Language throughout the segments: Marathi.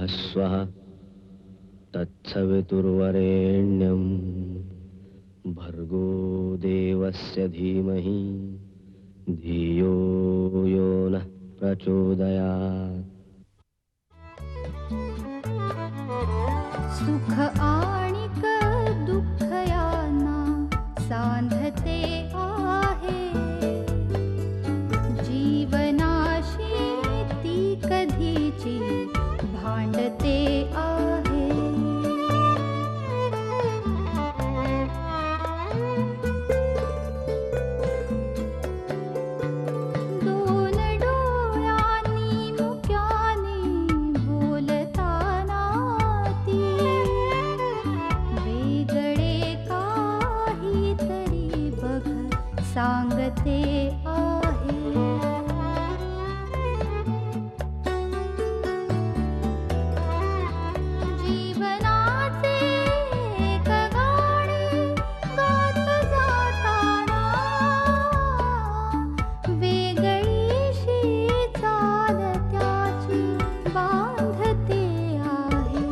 स्वः तत्सवितुर्वरेण्यं भर्गो देवस्य धीमहि धियो यो नः प्रचोदयात्। सुख आणिक दुःख यांना सांधते आहे, जीवनाशी ती कधीची भांडते आहे। दोन डोळ्यांनी मुक्याने बोलताना ती वेगळे काहीतरी बघ सांगते आहे। जीवनाचे एक गाणे गात जाताना वेगळीशी चाल त्याची बांधते आहे।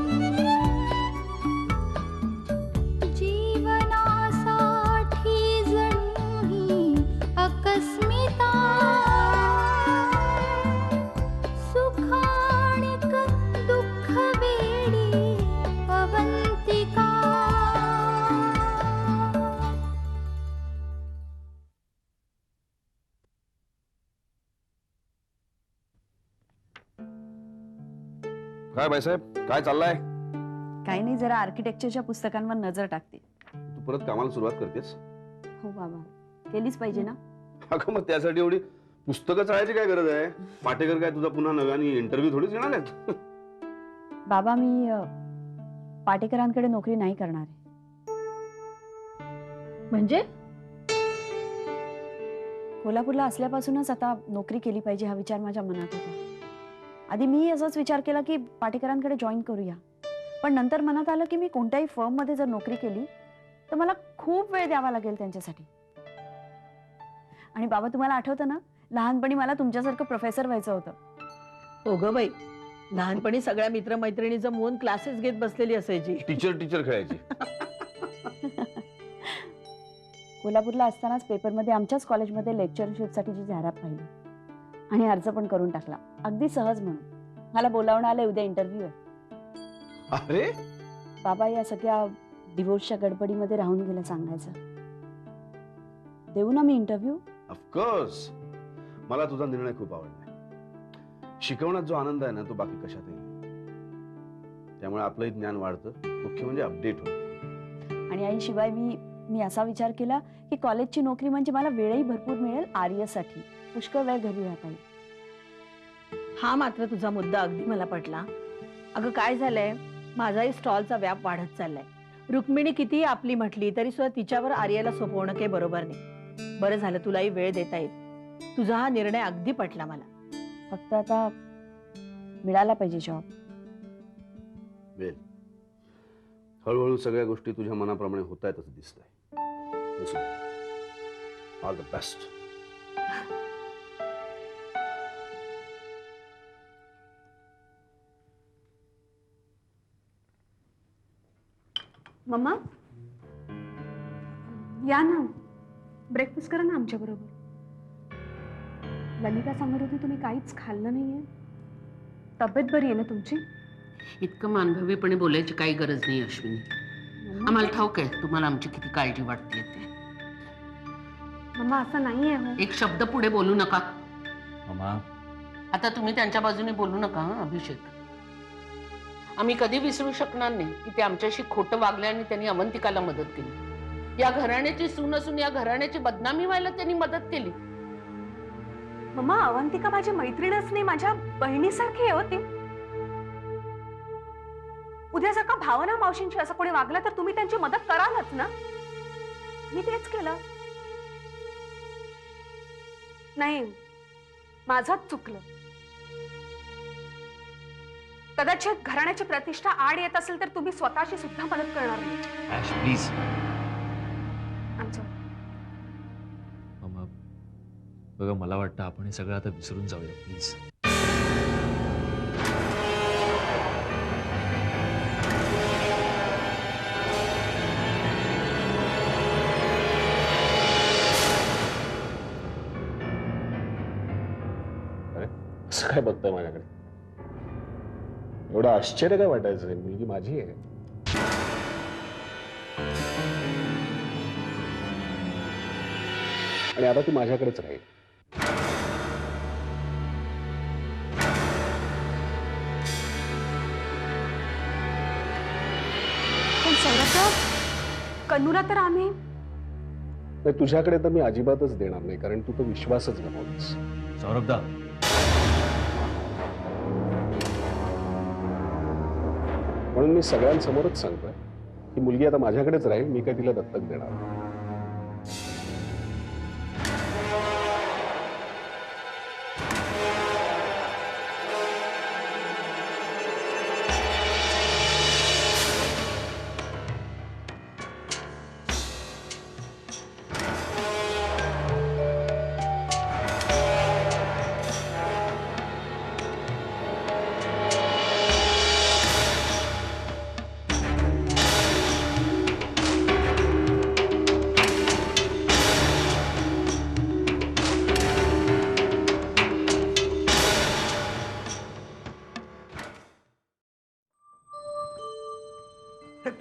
जीवनासाठी जणू ही अकस्मिता, सुखाणिक दुःख वेडी अवंतिका। काय बाईसाहेब, काय चाललंय? काही नाही, जरा आर्किटेक्चरच्या पुस्तकांवर नजर टाकते। तू परत कामाला सुरुवात करतेस? हो बाबा, केलीच पाहिजे ना। अगं मग त्यासाठी एवढी पुस्तकं चाळायची काय गरज आहे? पाटेकर काय तुझा पुन्हा नव्याने इंटरव्ह्यू थोडीच घेणार आहेत? बाबा, मी पाटेकरांकडे नोकरी नाही करणार आहे। म्हणजे कोल्हापूरला असल्यापासूनच आता नोकरी केली पाहिजे हा विचार माझ्या मनात होता। आधी मी असाच विचार केला की पाटेकरांकडे जॉईन करूया, पण नंतर मनात आलं की मी कोणत्याही फर्म मध्ये जर नोकरी केली तर मला खूप वेळ द्यावा लागेल त्यांच्यासाठी। आणि बाबा, तुम्हाला आठवतं ना, लहानपणी मला तुमच्यासारखं प्रोफेसर व्हायचं होतं। हो ग बाई, लहानपणी सगळ्या मित्रमैत्रिणी जमवून क्लासेस घेत बसलेली असायची। टीचर खेळायची। कोल्हापूरला असतानाच पेपरमध्ये आमच्याच कॉलेजमध्ये लेक्चरशिपसाठीची जाहिरात पाहिली आणि अर्ज पण करून टाकला, अगदी सहज म्हणून। मला बोलावणं आलं, उद्या इंटरव्ह्यू आहे। अरे बाबा, या सगळ्या डिवोर्सच्या गडबडीमध्ये राहून गेलं सांगायचं। देऊ ना मी इंटरव्ह्यू? ऑफकोर्स, मला तुझा निर्णय खूप आवडलाय। शिकवण्यात जो आनंद आहे ना, तो बाकी कशात नाही। त्यामुळे आपलंही ज्ञान वाढतं, मुख्य म्हणजे अपडेट होतं। आणि आई, शिवाय मी असा विचार केला की कॉलेजची नोकरी म्हणजे मला वेळही भरपूर मिळेल आर्यसाठी, पुष्कळ वेळ घरी राहता येईल। हा मात्र तुझा मुद्दा अगदी मला पटला। अगं काय झालंय, माझाही स्टॉलचा व्याप वाढत चाललाय। रुक्मिणी कितीही आपली म्हटली तरी सुद्धा तिच्यावर आर्याला सोपवणं काही बरोबर नाही। बरं झालं तुलाही वेळ देता येईल। तुझा हा निर्णय अगदी पटला मला। फक्त आता मिळाला पाहिजे जॉब। वेल, हळूहळू सगळ्या गोष्टी तुझ्या मनाप्रमाणे होत आहेत असं दिसतंय। All the best. मम्मा, या ना, ब्रेकफास्ट करा ना आमच्या बरोबर। ललिता सांगत होती तुम्ही काहीच खाल्लं नाहीये। तब्येत बरी आहे ना तुमची? इतकं मानभवीपणे बोलायची काही गरज नाही अश्विनी। आम्हाला ठाऊक आहे तुम्हाला आमची किती काळजी वाटते ते। मम्मा, असं नाहीये हो। एक शब्द पुढे बोलू नका। मम्मा, आता तुम्ही त्यांच्या बाजूने बोलू नका हं, अभिषेक। आम्ही कधी विसरू शकणार नाही की ते आमच्याशी खोटं वागले आणि त्यांनी अवंतिकाला मदत केली। या घराण्याची सून असून या घराण्याची बदनामी व्हायला त्यांनी मदत केली। मम्मा, अवंतिका माझी मैत्रीणच नाही, माझ्या बहिणीसारखी होती। उद्या जर का भावना मावशींची असं कोणी वागलं तर तुम्ही त्यांची मदत करालच ना? मी तेच केलं। नाही, माझंच चुकलं। कदाचित घराण्याची प्रतिष्ठा आड येत असेल तर तुम्ही स्वतःची सुद्धा मदत करणार नाही। Ash please. आमचं मम्मा, बघा, मला वाटतं आपण हे सगळं आता विसरून जाऊया प्लीज। अरे असं काय बघताय माझ्याकडे? एवढं आश्चर्य काय वाटायचं? मुलगी माझी आहे. आणि आता ती माझ्याकडेच राहील. पण सौरभराव, कन्नूला तर आम्ही नाही, तुझ्याकडे तर मी अजिबातच देणार नाही, कारण तू तर विश्वासच गमावलीस. सौरभदा, म्हणून मी सगळ्यांसमोरच सांगतोय ही मुलगी आता माझ्याकडेच राहील. मी काय तिला दत्तक देणार नाही.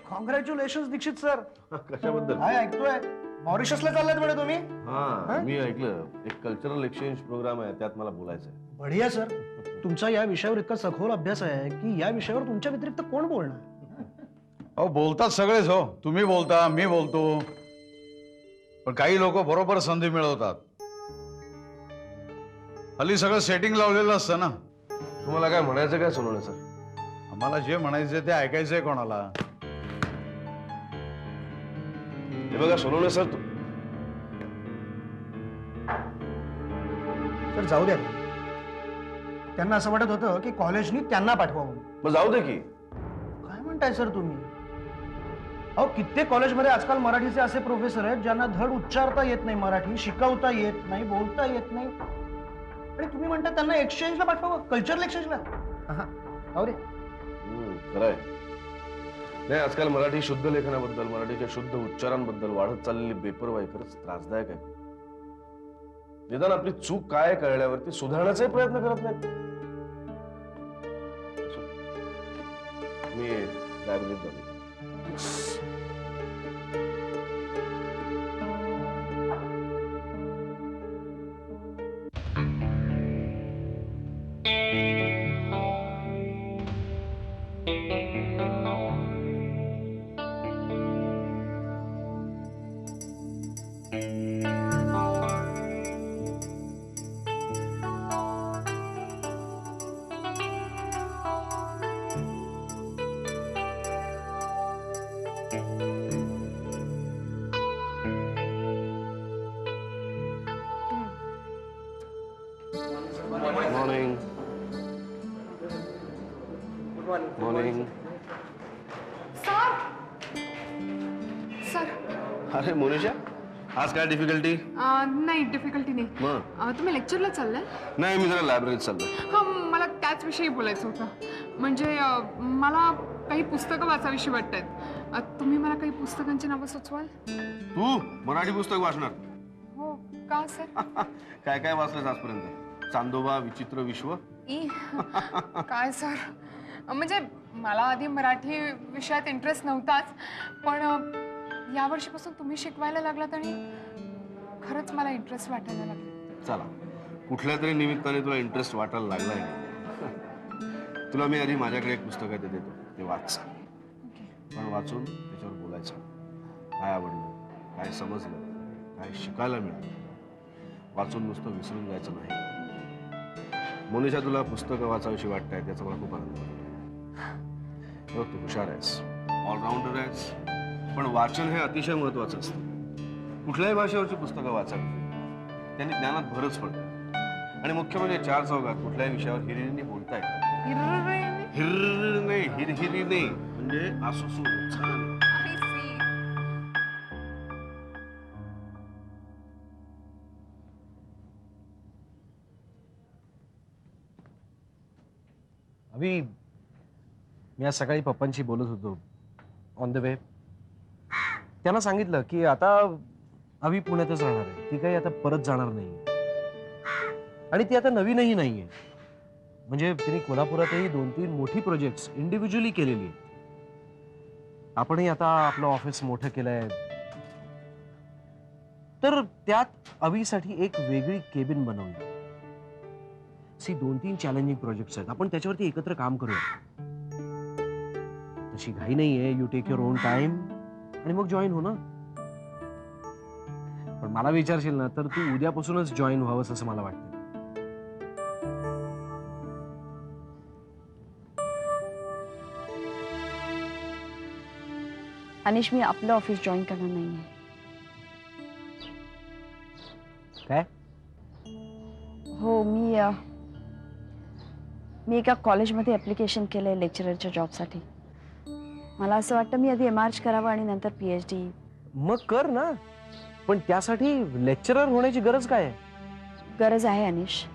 Congratulation Dikshit sir. कशाबद्दल? काय ऐकतोय? मॉरिशसला चाललात म्हणे तुम्ही? हा, मी ऐकलं एक कल्चरल एक्सचेंज प्रोग्राम आहे, त्यात मला बोलायचं आहे. बढिया सर. तुमचा या विषयावर इतका सखोल अभ्यास आहे की या विषयावर तुमच्या व्यतिरिक्त कोण बोलणार? अहो बोलतात सगळेच हो. तुम्ही बोलता, मी बोलतो, पण काही लोक बरोबर संधी मिळवतात. हल्ली सगळं सेटिंग लावलेलं असतं ना. तुम्हाला काय म्हणायचं काय सोनवणे सर? आम्हाला जे म्हणायचंय ते ऐकायचंय कोणाला. हे बघा सोनवणे सर, सर जाऊ द्या. त्यांना असं वाटत होतं की कॉलेजनी त्यांना पाठवावं. मग जाऊ दे की. काय म्हणताय सर तुम्ही? अहो कित्येक कॉलेजमध्ये आजकाल मराठीचे असे प्रोफेसर आहेत ज्यांना धड उच्चारता येत नाही मराठी, शिकवता येत नाही, बोलता येत नाही, आणि तुम्ही म्हणता त्यांना एक्सचेंजला पाठवावं, कल्चरल एक्सचेंजला. जाऊ दे. खरंय. नाही, आजकाल मराठी शुद्ध लेखनाबद्दल, मराठीच्या शुद्ध उच्चारांबद्दल वाढत चाललेली बेपर्वाई खरंच त्रासदायक आहे. निदान आपली चूक काय कळल्यावरती सुधारण्याचाही प्रयत्न करत नाहीत. मी लायब्ररीत जातो. मॉर्निंग. मॉर्निंग. सर. अरे मोनिशा, आज काय डिफिकल्टी? नाही, डिफिकल्टी नाही. मग तुम्ही लेक्चरला चाललाय? नाही, मी जरा लायब्ररीत चाललोय. हा, मला त्याच विषयी बोलायचं होतं. म्हणजे मला काही पुस्तकं वाचावीशी वाटतात. तुम्ही मला काही पुस्तकांची नावं सुचवाल? तू मराठी पुस्तक वाचणार? हो का सर? काय काय वाचलंस आजपर्यंत? चांदोबा, विचित्र विश्व? काय सर, म्हणजे मला आधी मराठी विषयात इंटरेस्ट नव्हताच, पण या वर्षीपासून तुम्ही शिकवायला लागलात आणि खरंच मला इंटरेस्ट वाटायला लागला. चला, कुठल्या तरी निमित्ताने तुला इंटरेस्ट वाटायला लागलाय. तुला मी आधी माझ्याकडे एक पुस्तक आहे ते देतो, ते वाच. पण वाचून त्याच्यावर बोलायचं. काय आवडलं, काय समजलं, काय शिकायला मिळालं. वाचून नुसतं विसरून जायचं नाही. मोनिशा, तुला पुस्तकं वाचावीशी वाटत आहे त्याचा मला खूप आनंद वाटतो. तू हुशार आहेस, ऑलराऊंडर आहेस, पण वाचन हे अतिशय महत्वाचं असतं. कुठल्याही भाषेवरची पुस्तकं वाचावी, त्यांनी ज्ञानात भरच पडते. आणि मुख्य म्हणजे चार चौघात कुठल्याही विषयावर हिरिरीने बोलता येतात. हिर नाही, हिरहिरी नाही, म्हणजे आसुसू छान. अभि, मी आज सकाळी पप्पांशी बोलत होतो ऑन द वे. त्यांना सांगितलं की आता अभि पुण्यातच राहणार आहे, ती काही आता परत जाणार नाही. आणि ती आता नवीनही नाहीये. म्हणजे तिने कोल्हापुरातही 2-3 मोठी प्रोजेक्ट्स इंडिव्हिज्युअली केलेली आहेत. आपणही आता आपलं ऑफिस मोठं केलंय, तर त्यात अवीसाठी एक वेगळी केबिन बनवली. सी 2-3 चॅलेंजिंग प्रोजेक्ट्स आहेत, आपण त्याच्यावरती एकत्र काम करूया. तशी घाई नाहीये, you take your own time आणि मग जॉईन हो ना. पण मला विचारशील ना तर तू उद्यापासूनच जॉईन व्हावंस असं मला वाटतं. अनिश, मी आपलं ऑफिस जॉईन करणार नाहीये. काय? हो, मी एका कॉलेजमध्ये ॲप्लिकेशन केलंय लेक्चररच्या जॉबसाठी. मला असं वाटतं मी आधी MArch करावं आणि नंतर PhD. मग कर ना, पण त्यासाठी लेक्चरर होण्याची गरज काय आहे? गरज आहे अनिश.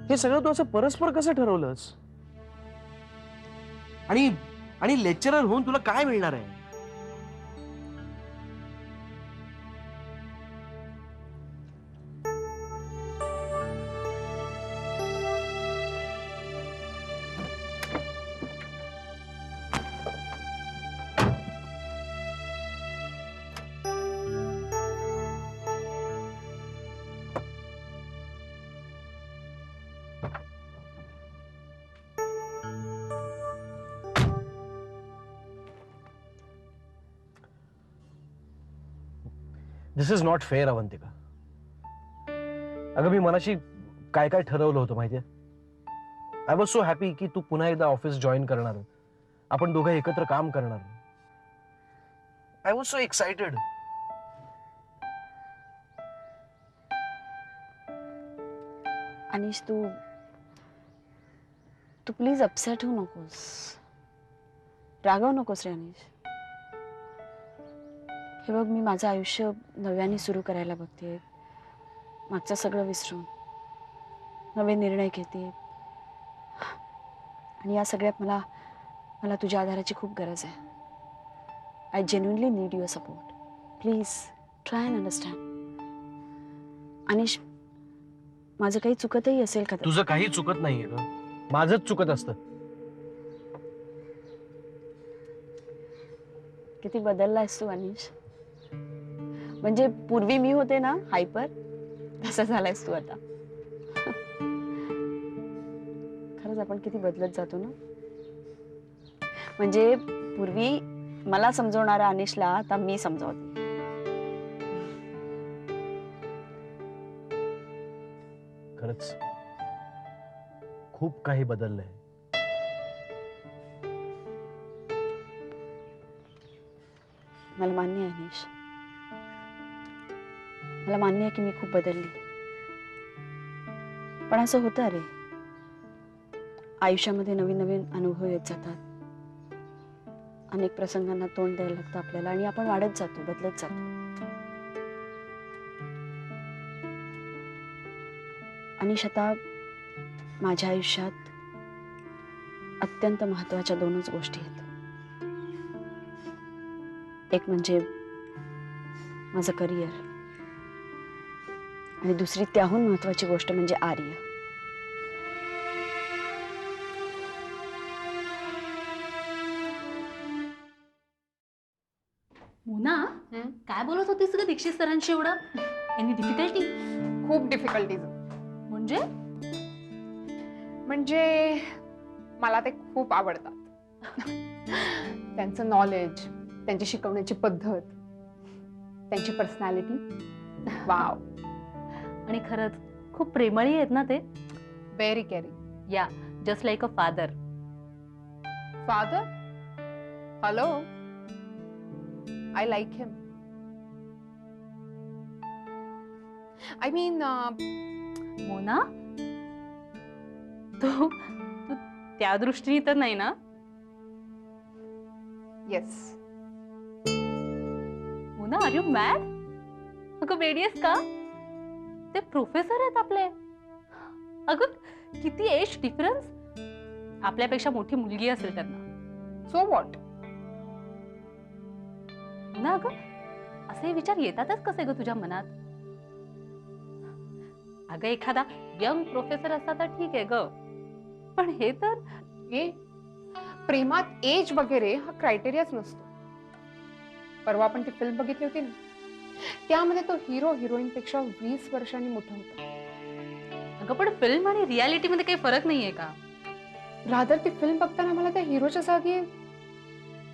हे सगळं तू असं परस्पर कसं ठरवलंस? आणि लेक्चरर होऊन तुला काय मिळणार आहे? दिस इज नॉट फेअर अवंतिका. अगं मी मनाशी काय काय ठरवलं होतं माहितीये. आय वॉज सो हॅपी की तू पुन्हा एकदा ऑफिस जॉईन करणार, आपण दोघं एकत्र काम करणार. I was so excited. Anish, तू प्लीज अपसेट होऊ नकोस, रागवू नकोस रे अनिश. हे बघ, मी माझं आयुष्य नव्याने सुरू करायला बघते. मागचं सगळं विसरून नवे निर्णय घेते आणि या सगळ्यात मला तुझ्या आधाराची खूप गरज आहे. I genuinely need your support. Please try and understand. Anish, माझं काही चुकतही असेल का? तुझं काही चुकत नाहीये ग, माझंच चुकत असतं. किती बदललायस तू अनिश. म्हणजे पूर्वी मी होते ना हायपर, तसा झालायस तू आता. खरंच आपण किती बदलत जातो ना. म्हणजे पूर्वी मला समजवणारा अनिशला आता मी समजावते. खरंच खूप काही बदललंय. मला मान्य आहे अनिश, मला मान्य आहे की मी खूप बदलली. पण असं होतं रे, आयुष्यामध्ये नवीन नवीन अनुभव येत जातात. अनेक प्रसंगांना तोंड द्यायला लागतं आपल्याला आणि आपण वाढत जातो, बदलत जातो. अनिश, आता माझ्या आयुष्यात अत्यंत महत्त्वाच्या 2च गोष्टी आहेत. एक म्हणजे माझं करिअर आणि दुसरी त्याहून महत्त्वाची गोष्ट म्हणजे आर्य. मोना, काय बोलत होतीस ग दीक्षित सरांशी एवढं? Any difficulty? खूप डिफिकल्टीज. म्हणजे मला ते खूप आवडतात. त्यांचं नॉलेज, त्यांची शिकवण्याची पद्धत, त्यांची पर्सनॅलिटी, वाव. आणि खरंच खूप प्रेमळी आहेत ना ते. Very caring. Yeah, just like a father. Father? Hello, I like him. I mean, Mona, तू त्या दृष्टीने तर नाही ना? Yes. Mona, are you mad? अगं वेडी आहेस का? ते प्रोफेसर आहेत आपले. अगं किती एज डिफरन्स. आपल्यापेक्षा मोठी मुलगी असेल त्यांना. So what? ना अगं, असे विचार येतातच कसे ग तुझ्या मनात? अगं एखादा यंग प्रोफेसर असता तर ठीक आहे ग, पण हे तर प्रेमात एज वगैरे हा क्रायटेरियाच नसतो. परवा आपण ती फिल्म बघितली होती ना, त्यामध्ये तो हिरो हिरोईन पेक्षा 20 वर्षांनी मोठा होता. अगं पण फिल्म आणि रियालिटी मध्ये काही फरक नाहीये का? रादर ती फिल्म बघताना मला त्या हिरोच्या जागी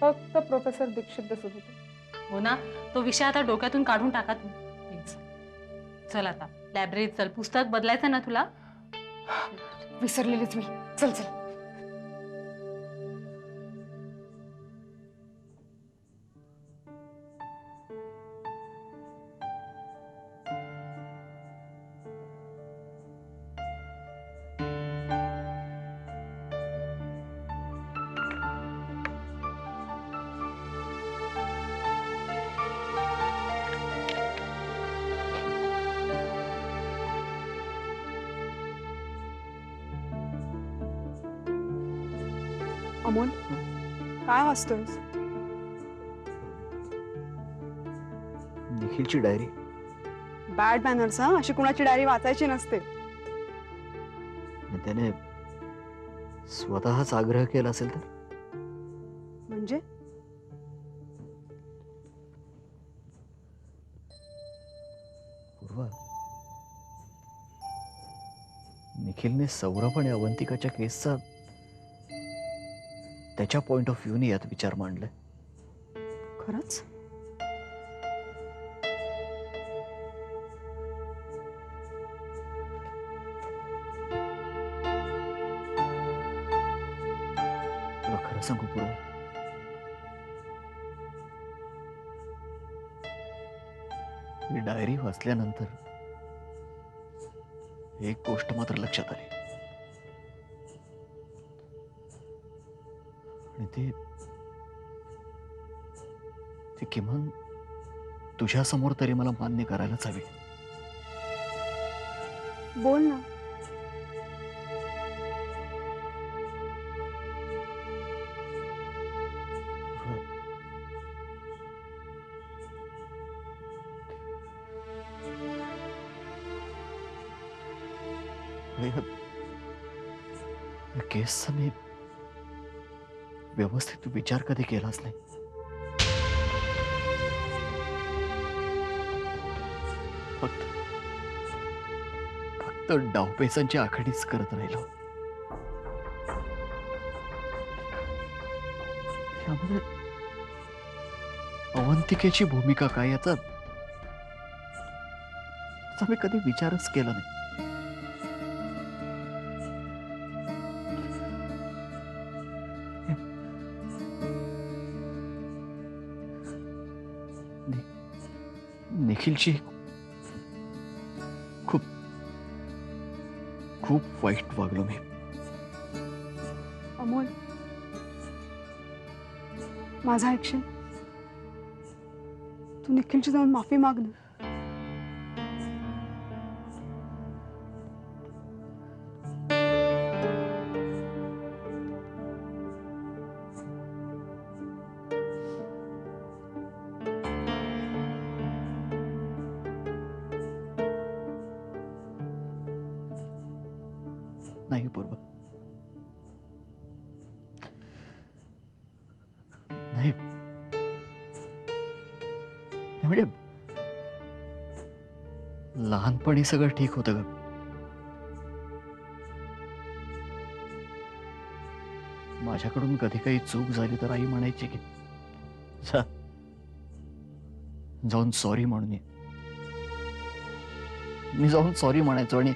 फक्त प्रोफेसर दीक्षित दिसत होते. हो ना, तो विषय आता डोक्यातून काढून टाका तू प्लीज. चल आता लायब्ररीत चल, पुस्तक बदलायचं ना तुला? विसरलेलीच मी. चल चल. अमोल, काय वाचतोयस? निखिलची डायरी. Bad manners. हा, अशी कुणाची डायरी वाचायची नसते. त्याने स्वतःच आग्रह केला असेल तर? म्हणजे पूर्वा, निखिलने सौरभ आणि अवंतिकाच्या केसचा त्याच्या पॉइंट ऑफ व्ह्यूने यात विचार मांडलाय. खरंच? तुला खरं सांगू पूर्वा, ही डायरी वाचल्यानंतर एक गोष्ट मात्र लक्षात आली, आणि ती किमान तुझ्या समोर तरी मला मान्य करायलाच हवी. बोल ना. केसचा मी व्यवस्थित विचार कधी केलाच नाही. फक्त डावपेचांची आखणीच करत राहिलो. यामध्ये अवंतिकेची भूमिका काय याचा मी कधी विचारच केला नाही. निखिलची खूप खूप वाईट वागलो मी. अमोल, माझा ऐकशील? तू निखिलची जाऊन माफी माग ना. नाही पूर्व, नाही. म्हणजे लहानपणी सगळं ठीक होतं ग. माझ्याकडून कधी काही चूक झाली तर आई म्हणायची की जाऊन सॉरी म्हणून ये. मी जाऊन सॉरी म्हणायचो आणि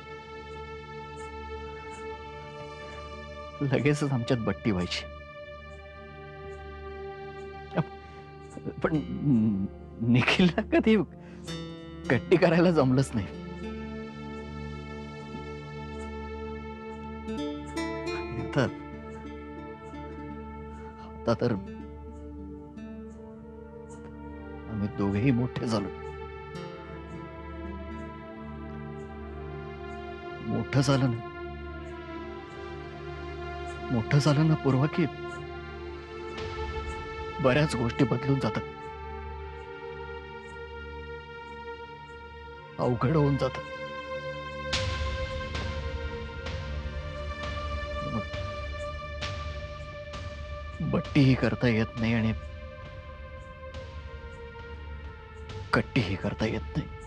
लगेचच आमच्यात बट्टी व्हायची. पण निखिलला कधी गट्टी करायला जमलंच नाही. आता तर आम्ही दोघेही मोठे झालो. मोठं झालं ना पूर्वा, की बऱ्याच गोष्टी बदलून जातात. अवघड होऊन जात. बट्टीही करता येत नाही आणि कट्टीही करता येत नाही.